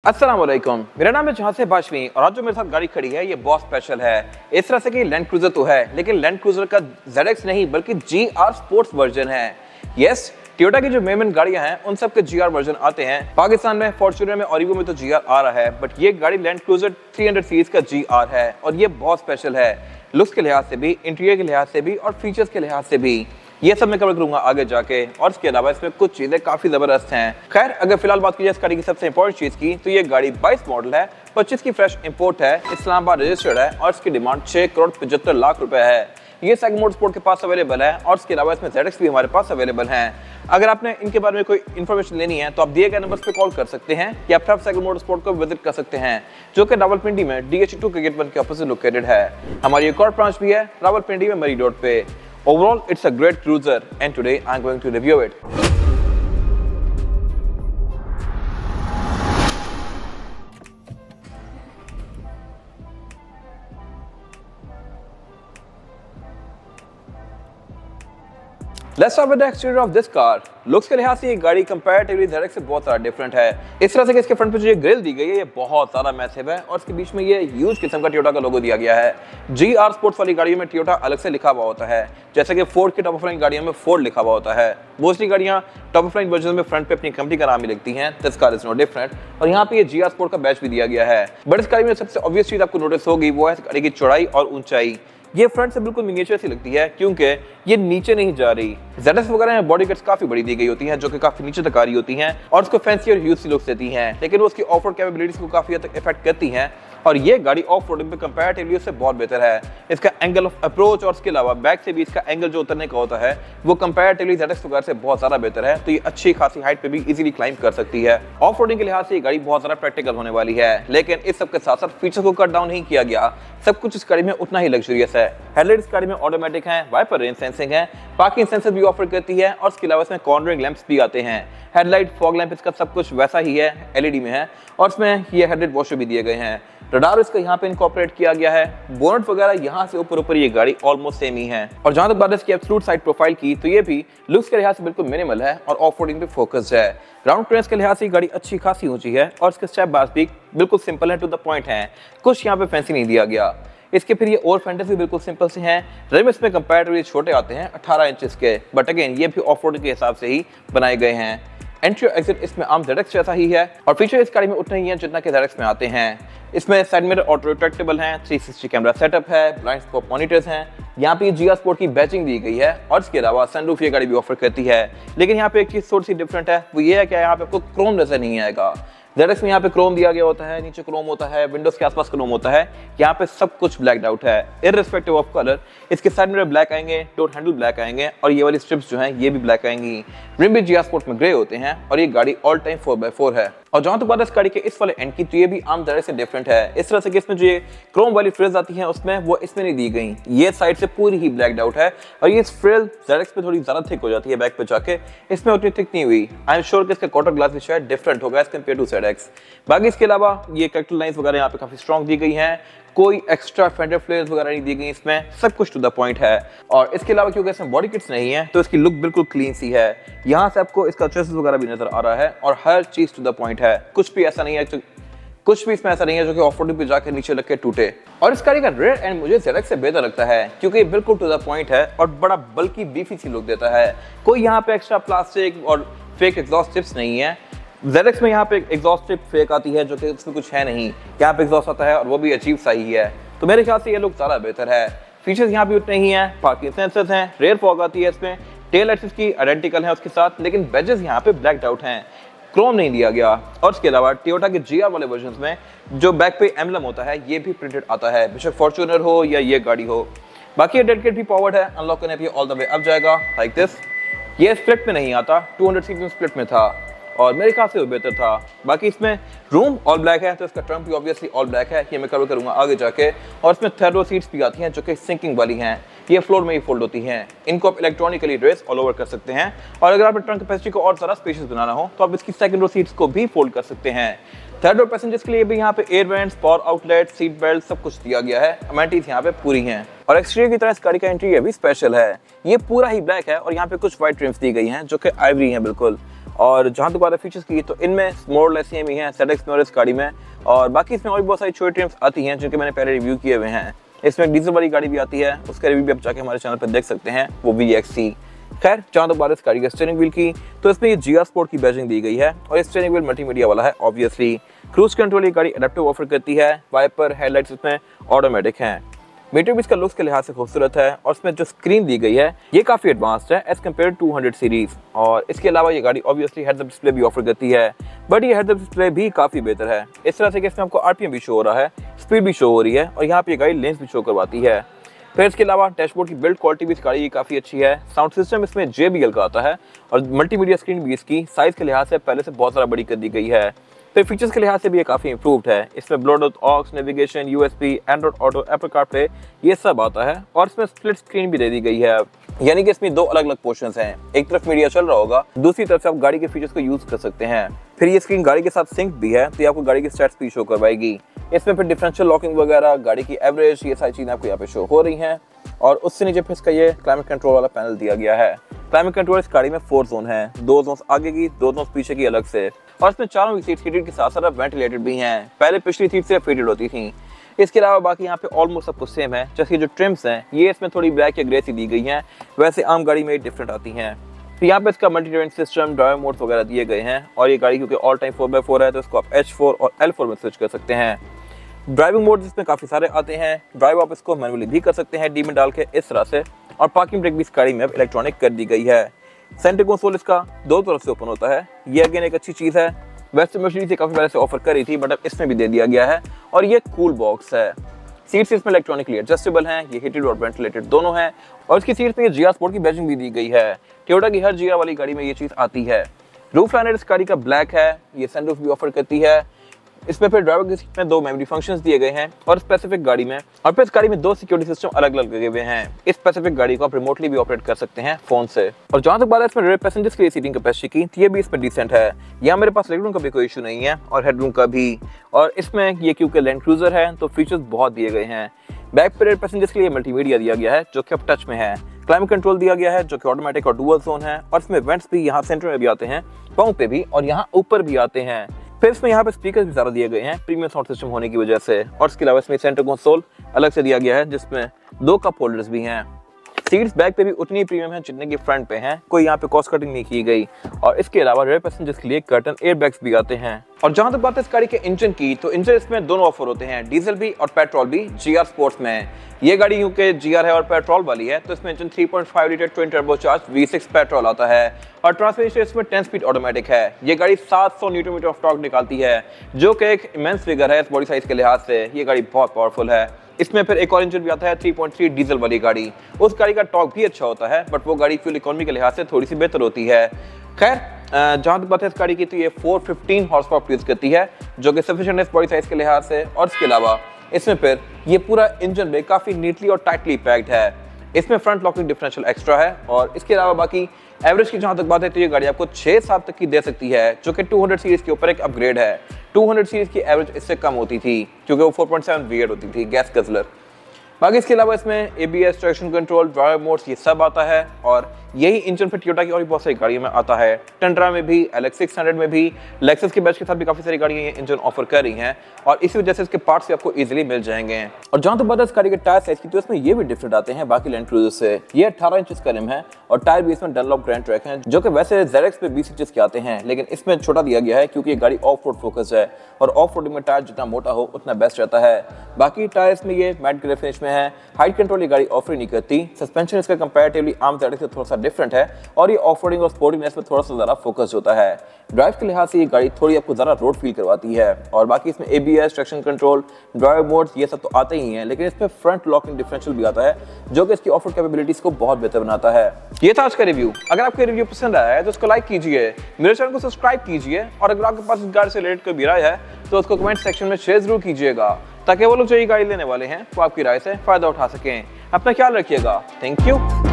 अस्सलाम वालेकुम, मेरा नाम है जहां से बाशमी और आज जो मेरे साथ गाड़ी खड़ी है ये बहुत स्पेशल है। इस तरह से कि लैंड क्रूजर तो है लेकिन लैंड क्रूजर का ZX नहीं बल्कि GR स्पोर्ट्स वर्जन है। यस, टोयोटा की जो मेन गाड़ियां हैं उन सब के GR वर्जन आते हैं। पाकिस्तान में फॉर्च्यूनर में और ईवो में तो GR आ रहा है, बट ये गाड़ी लैंड क्रूजर 300 सीरीज का GR है और ये बहुत स्पेशल है लुक्स के लिहाज से भी, इंटीरियर के लिहाज से भी और फीचर्स के लिहाज से भी। ये सब मैं कवर करूंगा आगे जाके और इसके अलावा इसमें कुछ चीजें काफी जबरदस्त हैं। खैर, अगर फिलहाल बात की जाए इस गाड़ी की सबसे इंपॉर्टेंट चीज की तो ये गाड़ी 22 मॉडल है, 25 की फ्रेश इंपोर्ट है, इस्लामाबाद रजिस्टर्ड है और इसकी डिमांड 6 करोड़ 75 लाख रुपए है। ये सेगमेंट मोटरस्पोर्ट के पास अवेलेबल है और इसके अलावा इसमें ZX भी हमारे पास अवेलेबल है। अगर आपने इनके बारे में कोई इन्फॉर्मेशन लेनी है तो आप दिए गए नंबर्स पे कॉल कर सकते हैं या फिर आप सेगमेंट मोटरस्पोर्ट को विजिट कर सकते हैं, जो कि रावलपिंडी में DH2 क्रिकेट 1 के ऑपोजिट लोकेटेड है। हमारी एक और ब्रांच भी है रावलपिंडी में मरी रोड पे। Overall, it's a great cruiser and today I'm going to review it. Let's start with the exterior of this car. Looks के लिहाज से ये गाड़ी कंपैरेटिवली ZX से बहुत सारा डिफरेंट है। इस तरह से कि इसके फ्रंट पे जो ये ग्रिल दी गई है ये बहुत सारा मैसिव है और इसके बीच में ये ह्यूज किस्म का टोयोटा का लोगो दिया गया है। GR स्पोर्ट्स वाली गाड़ियों में टोयोटा अलग से लिखा हुआ होता है, जैसे कि फोर्ड की टॉप ऑफ लाइन गाड़ियों में फोर्ड लिखा हुआ होता है। मोस्टली गाड़ियां टॉप ऑफ लाइन वर्जन में फ्रंट पे अपनी कंपनी का नाम ही लिखती हैं। This car is no different और यहाँ पे ये GR स्पोर्ट का बैच भी दिया गया है। बट इस गाड़ी में सबसे ऑब्वियस चीज आपको नोटिस होगी वो है इस गाड़ी की चौड़ाई और ऊंचाई। ये फ्रंट से बिल्कुल मिनिएचर सी लगती है क्योंकि ये नीचे नहीं जा रही। ZX वगैरह में बॉडी कट्स काफी बड़ी दी गई होती हैं जो कि काफी नीचे तक आ रही होती हैं और उसको फैंसी और ह्यूज सी लुक्स देती हैं, लेकिन वो उसकी ऑफ रोड कैपेबिलिटीज को काफी हद तक इफेक्ट करती हैं और ये गाड़ी ऑफ रोडिंग पे कंपैरेटिवली उससे बहुत बेहतर है। इसका एंगल ऑफ अप्रोच और इसके अलावा बैक से भी इसका एंगल जो उतरने का होता है वो कंपैरेटिवली ZX वगैरह से बहुत ज्यादा बेहतर है, तो ये अच्छी खासी हाइट पे भी इजीली क्लाइंब कर सकती है। ऑफ रोडिंग के लिहाज से ये गाड़ी बहुत ज्यादा प्रैक्टिकल होने वाली है, लेकिन इस सब के साथ साथ फीचर्स को कट डाउन नहीं किया गया। सब कुछ इस गाड़ी में उतना ही लग्जरियस है। हेडलाइट इस गाड़ी में ऑटोमेटिक है, वाइपर रेन सेंसिंग है, पार्किंग सेंसर भी ऑफर करती है और इसके अलावा इसमें कॉर्नरिंग लैंप्स भी आते हैं। हेडलाइट, फॉग लैंप, इसका सब कुछ वैसा ही है, LED में है और इसमें ये हेडलाइट वॉशर भी दिए गए हैं। रडार इसका यहाँ पे इनकॉर्पोरेट किया गया है। बोनट वगैरह यहाँ से ऊपर ये गाड़ी ऑलमोस्ट सेम ही है। और जहां तक बात है इसकी एब्सोल्यूट साइड प्रोफाइल की तो ये भी लुक्स के लिहाज से बिल्कुल मिनिमल है और ऑफ रोडिंग पे फोकस्ड है। ग्राउंड क्लियरेंस के लिहाज से गाड़ी अच्छी खासी ऊंची है और इसके स्टेप बार्स भी बिल्कुल सिंपल है, टू द पॉइंट है, कुछ यहाँ पे फैंसी नहीं दिया गया। इसके फिर ये ओवर फेंडर्स भी बिल्कुल सिंपल से हैं। रिम इसमें कंपैरेटिवली छोटे आते हैं 18 इंचेस के, बट अगेन ये भी ऑफ रोड के हिसाब से ही बनाए गए हैं। एंट्री और एग्जिट इसमें आम ZX जैसा ही है और फीचर इस गाड़ी में उतने ही हैं जितना कि ZX में आते हैं। इसमें साइड मिरर ऑटो रिट्रैक्टेबल हैं, 360 कैमरा सेटअप है, ब्लाइंड स्पॉट मॉनिटर्स हैं। यहाँ पे GR स्पोर्ट की बैचिंग दी गई है और इसके अलावा सनरूफ ये गाड़ी भी ऑफर करती है। लेकिन यहाँ पे एक चीज थोड़ी सी डिफरेंट है, वो ये है कि यहाँ पे आपको क्रोम नजर नहीं आएगा। ZX में यहाँ पे क्रोम दिया गया होता है, नीचे क्रोम होता है, विंडोज के आसपास क्रोम होता है। यहाँ पे सब कुछ ब्लैक्ड आउट है इररिस्पेक्टिव ऑफ कलर। इसके साइड मिरर ब्लैक आएंगे, डोर हैंडल ब्लैक आएंगे और ये वाली स्ट्रिप्स जो हैं ये भी ब्लैक आएंगी। रिम भी GR स्पोर्ट में ग्रे होते हैं और ये गाड़ी ऑल टाइम 4x4 है। और जहां तक बात है इस गाड़ी के इस वाले एंड की तो ये भी आम ZX से डिफरेंट है। इस तरह से कि इसमें जो ये क्रोम वाली फ्रिल्स आती हैं उसमें वो इसमें नहीं दी गई। ये साइड से पूरी ही ब्लैक्ड आउट है और ये फ्रिल ZX पे थोड़ी ज्यादा थिक हो जाती है बैक पे जाके, इसमें उतनी थिक नहीं हुई। आई एम श्योर कि इसका क्वार्टर ग्लास भी शायद डिफरेंट होगा एज कंपेयर टू ZX। बाकी इसके अलावा ये कैरेक्टर लाइंस वगैरह यहाँ पे काफी स्ट्रॉन्ग दी गई हैं, कोई एक्स्ट्रा फेंडर फ्लेयर्स वगैरह नहीं दी गई इसमें, सब कुछ टू द पॉइंट है। और इसके अलावा क्योंकि इसमें बॉडी किट्स नहीं है तो इसकी लुक बिल्कुल क्लीन सी है। यहाँ से आपको इसका चेसिस वगैरह भी नजर आ रहा है और हर चीज टू द पॉइंट है। कुछ भी ऐसा नहीं है, कुछ भी इसमें ऐसा नहीं है जो कि ऑफ रोड पे जाकर नीचे लग के टूटे। और इस गाड़ी का रेयर एंड मुझे ZX से बेहतर लगता है क्योंकि ये बिल्कुल टू द पॉइंट है और बड़ा बल्कि बीफी सी लुक देता है। कोई यहाँ पे एक्स्ट्रा प्लास्टिक और फेक एग्जॉस्ट टिप्स नहीं है। ZX में यहाँ पे एग्जॉस्ट टिप फेक आती है जो कि इसमें कुछ है नहीं, यहाँ पे एग्जॉस्ट आता है और वो भी अजीब सा ही है, तो मेरे ख्याल से ये लुक ज़्यादा बेहतर है। फीचर्स यहाँ भी उतने ही हैं, पार्किंग सेंसर्स हैं, रेयर फॉग आती है इसमें, टेल लाइट्स की आइडेंटिकल है उसके साथ, लेकिन बैजेस यहाँ पे ब्लैक्ड आउट हैं, क्रोम नहीं दिया गया। और इसके अलावा टोयोटा के GR वाले वर्जन में जो बैक पे एम्बलम होता है ये भी प्रिंटेड आता है, बेशक फॉर्च्यूनर हो या ये गाड़ी हो। बाकी ये डेडिकेट भी पावर्ड है, अनलॉक करने पे ऑल द वे अप जाएगा लाइक दिस। ये स्प्लिट में नहीं आता, 200 सीट में स्प्लिट में था और मेरे ख्याल से वो बेहतर था। बाकी इसमें रूम ऑल ब्लैक है तो इसका ट्रंक भी ऑब्वियसली ऑल ब्लैक है, ये मैं कवर करूंगा आगे जाके। और इसमें थर्ड रो सीट्स भी आती हैं जो कि सिंकिंग वाली हैं, ये फ्लोर में ही फोल्ड होती हैं। इनको आप इलेक्ट्रॉनिकली रेस ऑल ओवर कर सकते हैं और अगर आपने ट्रंक कैपेसिटी को और ज़्यादा स्पेशियस बनाना हो तो आप इसकी सेकंड रो सीट्स को भी फोल्ड कर सकते हैं। थर्ड रो पैसेंजर्स के लिए भी यहाँ पे air vents, power outlet, seat belt सब कुछ दिया गया है। अमेनिटीज यहाँ पे पूरी हैं और एक्सटीरियर की तरह इस गाड़ी का इंटीरियर भी स्पेशल है। ये पूरा ही ब्लैक है और यहाँ पे कुछ व्हाइट ट्रिम्स दी गई हैं जो कि आइवरी हैं बिल्कुल। और जहाँ तक बात है फीचर्स की, तो इनमें मोर सेम ही है ZX में और इस गाड़ी में। और बाकी इसमें और भी बहुत सारी छोटी ट्रिम्स आती हैं जिनके मैंने पहले रिव्यू किए हुए हैं। इसमें डीजल वाली गाड़ी भी आती है, उसका रिव्यू भी आप जाके हमारे चैनल पर देख सकते हैं, वो VXC। खैर जहाँ तक बात है इस गाड़ी के स्टीयरिंग व्हील की, तो इसमें ये GR स्पोर्ट की बैजिंग दी गई है और ये स्टीयरिंग व्हील मल्टीमीडिया वाला है ऑब्वियसली। क्रूज कंट्रोल ये गाड़ी एडेप्टिव ऑफर करती है, वाइपर हेडलाइट्स इसमें ऑटोमेटिक हैं। मीटर भी इसका लुक्स के लिहाज से खूबसूरत है और इसमें जो स्क्रीन दी गई है ये काफी एडवांस्ड है एज कम्पेयर टू 200 सीरीज। और इसके अलावा ये गाड़ी ऑब्वियसली हेड्स अप डिस्प्ले भी ऑफर करती है, बट ये हेड्स अप डिस्प्ले भी काफी बेहतर है इस तरह से कि इसमें आपको RPM भी शो हो रहा है, स्पीड भी शो हो रही है और यहाँ पे ये गाड़ी लेंस भी शो करवाती है। फिर इसके अलावा डैशबोर्ड की बिल्ड क्वालिटी भी इस गाड़ी की काफी अच्छी है। साउंड सिस्टम इसमें JBL का आता है और मल्टीमीडिया स्क्रीन भी इसकी साइज के लिहाज से पहले से बहुत ज़्यादा बड़ी कर दी गई है। फिर फीचर्स के लिहाज से भी ये काफ़ी इंप्रूव्ड है। इसमें Bluetooth, aux, navigation, USB, Android auto, Apple CarPlay ये सब आता है और इसमें स्प्लिट स्क्रीन भी दे दी गई है, यानी कि इसमें दो अलग अलग पोर्शंस हैं। एक तरफ मीडिया चल रहा होगा, दूसरी तरफ से आप गाड़ी के फीचर्स को यूज कर सकते हैं। फिर ये स्क्रीन गाड़ी के साथ सिंक भी है, तो ये आपको गाड़ी की स्टैट्स भी शो करवाएगी। इसमें फिर डिफरेंशियल लॉकिंग वगैरह, गाड़ी की एवरेज, ये सारी चीज़ें आपको यहाँ पे शो हो रही हैं। और उससे नीचे फिर इसका ये क्लाइमेट कंट्रोल वाला पैनल दिया गया है। क्लाइमेट कंट्रोल इस गाड़ी में 4 जोन है, 2 जोन आगे की, 2 जोन पीछे की अलग से। और इसमें चारों की सीट्स हीटेड के साथ साथ वेंटिलेटेड भी हैं, पहले पिछली सीट से फेटेड होती थी। इसके अलावा बाकी यहाँ पे ऑलमोस्ट सब कुछ सेम है, जैसे जो ट्रिम्स हैं ये इसमें थोड़ी ब्लैक या ग्रे सी दी गई हैं, वैसे आम गाड़ी में डिफरेंट आती हैं। तो यहाँ पे इसका multi terrain system, drive modes वगैरह दिए गए हैं और ये गाड़ी क्योंकि ऑल टाइम 4x4 है तो इसको आप H4 और L4 में स्विच कर सकते हैं। ड्राइविंग मोड इसमें काफ़ी सारे आते हैं, ड्राइव आप इसको मैनुअली भी कर सकते हैं डी में डाल के इस तरह से। और पार्किंग ब्रेक भी इस गाड़ी में अब इलेक्ट्रॉनिक कर दी गई है। सेंटर कंसोल इसका 2 तरफ से ओपन होता है, ये अगेन एक अच्छी चीज़ है। वैसे मर्सिडीज काफ़ी पहले से ऑफर कर रही थी बट अब इसमें भी दे दिया गया है। और ये कूल बॉक्स है, सीट्स इसमें इलेक्ट्रॉनिकली एडजस्टेबल हैं, ये हीटेड और वेंटिलेटेड दोनों हैं। और इसकी सीट्स में ये GR स्पोर्ट की बैजिंग भी दी गई है, टोयोटा की हर GR वाली गाड़ी में ये चीज़ आती है। रूफ लाइनर इस गाड़ी का ब्लैक है, ये सनरूफ भी ऑफर करती है। इसमें फिर ड्राइवर की सीट में 2 मेमोरी फंक्शंस दिए गए हैं और स्पेसिफिक गाड़ी में, और फिर इस गाड़ी में 2 सिक्योरिटी सिस्टम अलग अलग लगे हुए हैं। इस स्पेसिफिक गाड़ी को आप रिमोटली भी ऑपरेट कर सकते हैं फोन से। और जहाँ तक बात है इसमें रेयर पैसेंजर्स के लिए सीटिंग कैपेसिटी की, तो ये भी इसमें डिसेंट है। यहाँ मेरे पास लेग रूम का भी कोई इशू नहीं है और हेडरूम का भी। और इसमें ये क्योंकि लैंड क्रूजर है तो फीचर्स बहुत दिए गए हैं। बैक पे रेयर पैसेंजर्स के लिए मल्टीमीडिया दिया गया है जो कि अब टच में है। क्लाइमेट कंट्रोल दिया गया है जो कि ऑटोमेटिक और डुअल जोन है। और इसमें वेंट्स भी यहाँ सेंटर में भी आते हैं, पाँव पे भी, और यहाँ ऊपर भी आते हैं। फिर इसमें यहाँ पे स्पीकर भी ज़्यादा दिए गए हैं प्रीमियम साउंड सिस्टम होने की वजह से। और इसके अलावा इसमें सेंटर कंसोल अलग से दिया गया है जिसमें 2 कप होल्डर्स भी हैं। सीट्स बैक पे भी उतनी प्रीमियम है जितने की फ्रंट पे हैं, कोई यहाँ पे कॉस्ट कटिंग नहीं की गई। और इसके अलावा रेयर पैसेंजर्स के लिए कर्टन एयरबैग्स भी आते हैं। और जहाँ तक बात है इस गाड़ी के इंजन की, तो इंजन इसमें दोनों ऑफर होते हैं, डीजल भी और पेट्रोल भी GR स्पोर्ट्स में। ये गाड़ी क्योंकि GR है और पेट्रोल वाली है तो इसमें engine 3.5 litre twin turbocharge V6 petrol आता है और ट्रांसमिशन इसमें 10 स्पीड ऑटोमेटिक है। ये गाड़ी 700 न्यूटन मीटर ऑफ टॉर्क निकालती है जो कि एक इमेंस फिगर है इस बॉडी साइज के लिहाज से। ये गाड़ी बहुत पावरफुल है। इसमें फिर एक और इंजन भी आता है 3.3 डीजल वाली गाड़ी, उस गाड़ी का टॉर्क भी अच्छा होता है बट वो गाड़ी फ्यूल इकोनॉमी के लिहाज से थोड़ी सी बेहतर होती है। खैर जहाँ तक बात है इस गाड़ी की, तो ये 415 हॉर्स पावर प्रोड्यूस करती है जो कि सफिशिएंट है इस बॉडी साइज के लिहाज से। और इसके अलावा इसमें फिर ये पूरा इंजन में काफ़ी नीटली और टाइटली पैक्ड है। इसमें फ्रंट लॉकिंग डिफरेंशियल एक्स्ट्रा है। और इसके अलावा बाकी एवरेज की जहाँ तक बात है तो ये गाड़ी आपको 6-7 तक की दे सकती है जो कि 200 सीरीज के ऊपर एक अपग्रेड है। 200 सीरीज की एवरेज इससे कम होती थी क्योंकि वो 4.7 V8 होती थी गैस गजलर। बाकी इसके अलावा इसमें ABS, traction control, drive modes ये सब आता है। और यही इंजन फिर टोयोटा की और भी बहुत सारी गाड़ियों में आता है, टंड्रा में भी, LX600 में भी, लेक्सस के बैच के साथ भी काफ़ी सारी गाड़ियाँ ये इंजन ऑफर कर रही हैं और इसी वजह से इसके पार्ट्स भी आपको इजीली मिल जाएंगे। और जहाँ तक बात है इस गाड़ी के टायर साइज की, तो इसमें ये भी डिफरेंट आते हैं बाकी लैंड क्रूजर से। ये 18 इंच का रिम है और टायर भी इसमें डनलॉप ग्रैंड ट्रैक है जो कि वैसे ZX पे 20 इंच के आते हैं, लेकिन इसमें छोटा दिया गया है क्योंकि ये गाड़ी ऑफ रोड फोकस है और ऑफ रोडिंग में टायर जितना मोटा हो उतना बेस्ट रहता है। बाकी टायर्स में ये मैट ग्रे फिनिश में है। हाइट कंट्रोल ये गाड़ी ऑफर नहीं करती। सस्पेंशन इसका कंपैरेटिवली आम ZX से थोड़ा सा डिफरेंट है और ये ऑफ रोडिंग और स्पोर्टिंगनेस में थोड़ा सा ज़्यादा फोकस होता है। ड्राइव के लिहाज से ये गाड़ी थोड़ी आपको ज़रा रोड फील करवाती है। और बाकी इसमें ABS, traction control, drive modes ये सब तो आते ही हैं, लेकिन इसमें फ्रंट लॉकिंग डिफरेंशियल भी आता है जो कि इसकी ऑफ रोड कैपेबिलिटीज को बहुत बेहतर बनाता है। ये था आज का रिव्यू। अगर आपको रिव्यू पसंद आया है तो उसको लाइक कीजिए, मेरे चैनल को सब्सक्राइब कीजिए और अगर आपके पास इस गाड़ी से रिलेटेड कोई भी राय है तो उसको कमेंट सेक्शन में शेयर जरूर कीजिएगा ताकि वो लोग जो ये गाड़ी लेने वाले हैं वो आपकी राय से फायदा उठा सकें। अपना ख्याल रखिएगा। Thank you.